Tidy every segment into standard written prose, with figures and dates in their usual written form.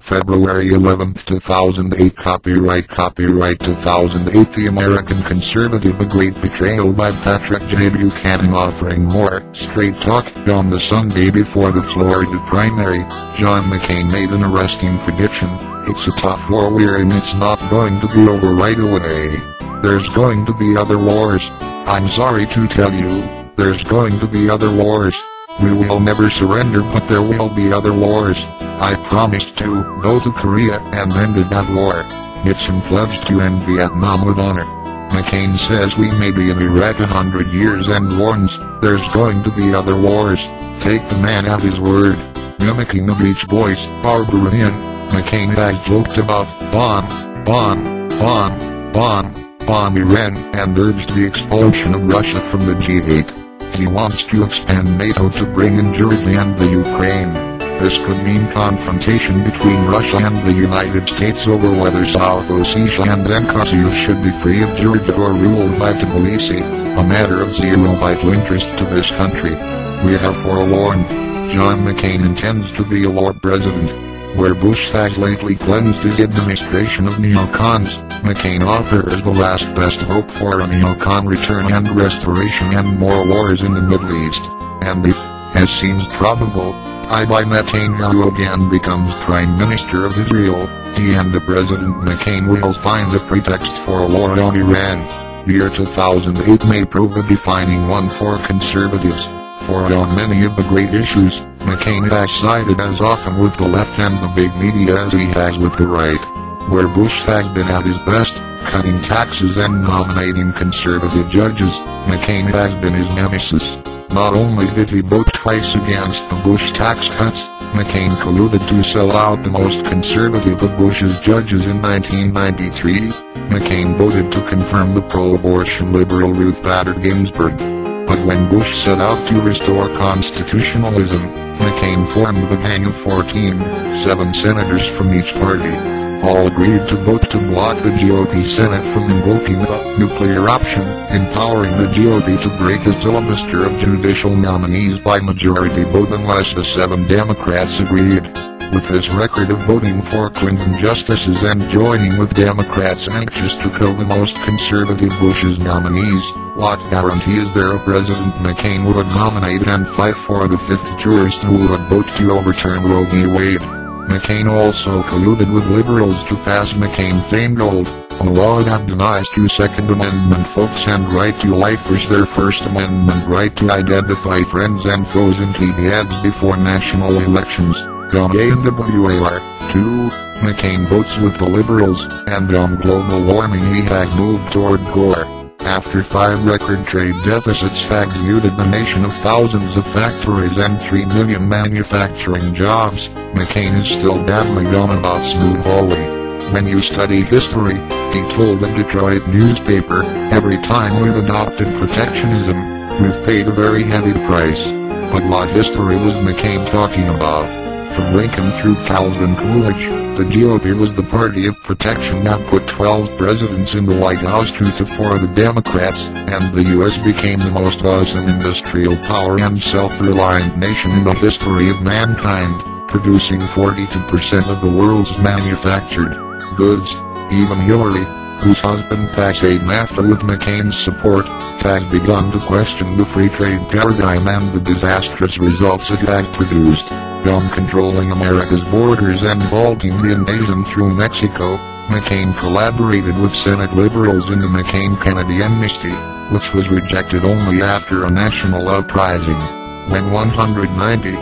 February 11, 2008. Copyright 2008. The American Conservative: A Great Betrayal by Patrick J. Buchanan. Offering more straight talk. On the Sunday before the Florida primary, John McCain made an arresting prediction. It's a tough war we're in. It's not going to be over right away. There's going to be other wars. I'm sorry to tell you, there's going to be other wars. We will never surrender, but there will be other wars. I promised to go to Korea and ended that war. Nixon pledged to end Vietnam with honor. McCain says we may be in Iraq 100 years and warns there's going to be other wars. Take the man at his word. Mimicking the Beach Boys, Barbarian, McCain has joked about bomb Iran and urged the expulsion of Russia from the G8. He wants to expand NATO to bring in Georgia and the Ukraine. This could mean confrontation between Russia and the United States over whether South Ossetia and Abkhazia should be free of Georgia or ruled by Tbilisi, a matter of zero vital interest to this country. We are forewarned. John McCain intends to be a war president. Where Bush has lately cleansed his administration of neocons, McCain offers the last best hope for a neocon return and restoration and more wars in the Middle East. And if, as seems probable, Netanyahu again becomes Prime Minister of Israel, he and the President McCain will find a pretext for a war on Iran. The year 2008 may prove a defining one for conservatives, for on many of the great issues, McCain has sided as often with the left and the big media as he has with the right. Where Bush has been at his best, cutting taxes and nominating conservative judges, McCain has been his nemesis. Not only did he vote twice against the Bush tax cuts, McCain colluded to sell out the most conservative of Bush's judges in 1993. McCain voted to confirm the pro-abortion liberal Ruth Bader Ginsburg. But when Bush set out to restore constitutionalism, McCain formed the Gang of 14, 7 senators from each party. All agreed to vote to block the GOP Senate from invoking the nuclear option, empowering the GOP to break the filibuster of judicial nominees by majority vote unless the 7 Democrats agreed. With this record of voting for Clinton justices and joining with Democrats anxious to kill the most conservative Bush's nominees, what guarantee is there a President McCain would nominate and fight for the 5th jurist who would vote to overturn Roe v. Wade? McCain also colluded with liberals to pass McCain-Fame Gold, a law that denies to Second Amendment folks and right to lifers their First Amendment right to identify friends and foes in TV ads before national elections. On ANWAR, 2, McCain votes with the liberals, and on global warming he has moved toward Gore. After 5 record trade deficits have denuded the nation of thousands of factories and 3 million manufacturing jobs, McCain is still dabbling on about Smoot Hawley. When you study history, he told a Detroit newspaper, every time we've adopted protectionism, we've paid a very heavy price. But what history was McCain talking about? From Lincoln through Calvin Coolidge, the GOP was the party of protection that put 12 presidents in the White House 2 to 4 the Democrats, and the U.S. became the most awesome industrial power and self-reliant nation in the history of mankind, producing 42% of the world's manufactured goods. Even Hillary, whose husband passed NAFTA with McCain's support, has begun to question the free trade paradigm and the disastrous results it has produced. On controlling America's borders and halting the invasion through Mexico, McCain collaborated with Senate liberals in the McCain-Kennedy amnesty, which was rejected only after a national uprising. When 190,000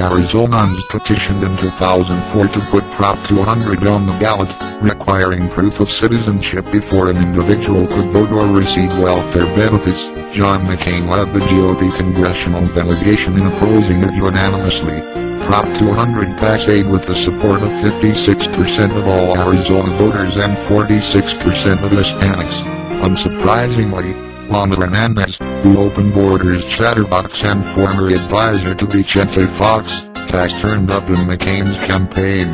Arizonans petitioned in 2004 to put Prop 200 on the ballot, requiring proof of citizenship before an individual could vote or receive welfare benefits, John McCain led the GOP congressional delegation in opposing it unanimously. Prop 200 passed with the support of 56% of all Arizona voters and 46% of Hispanics. Unsurprisingly, Juan Hernandez, who opened borders chatterbox and former advisor to Vicente Fox, has turned up in McCain's campaign.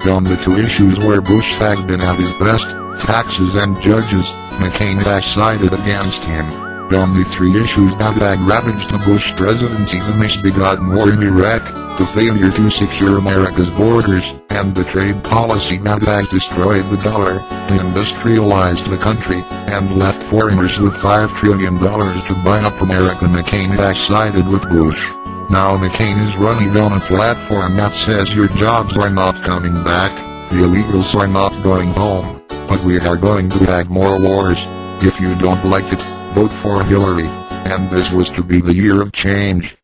On the 2 issues where Bush has been at his best, taxes and judges, McCain has sided against him. On the 3 issues that have ravaged the Bush presidency: the misbegotten war in Iraq, the failure to secure America's borders, and the trade policy that has destroyed the dollar, industrialized the country, and left foreigners with $5 trillion to buy up America. McCain has sided with Bush. Now McCain is running on a platform that says your jobs are not coming back, the illegals are not going home, but we are going to have more wars. If you don't like it, vote for Hillary. And this was to be the year of change.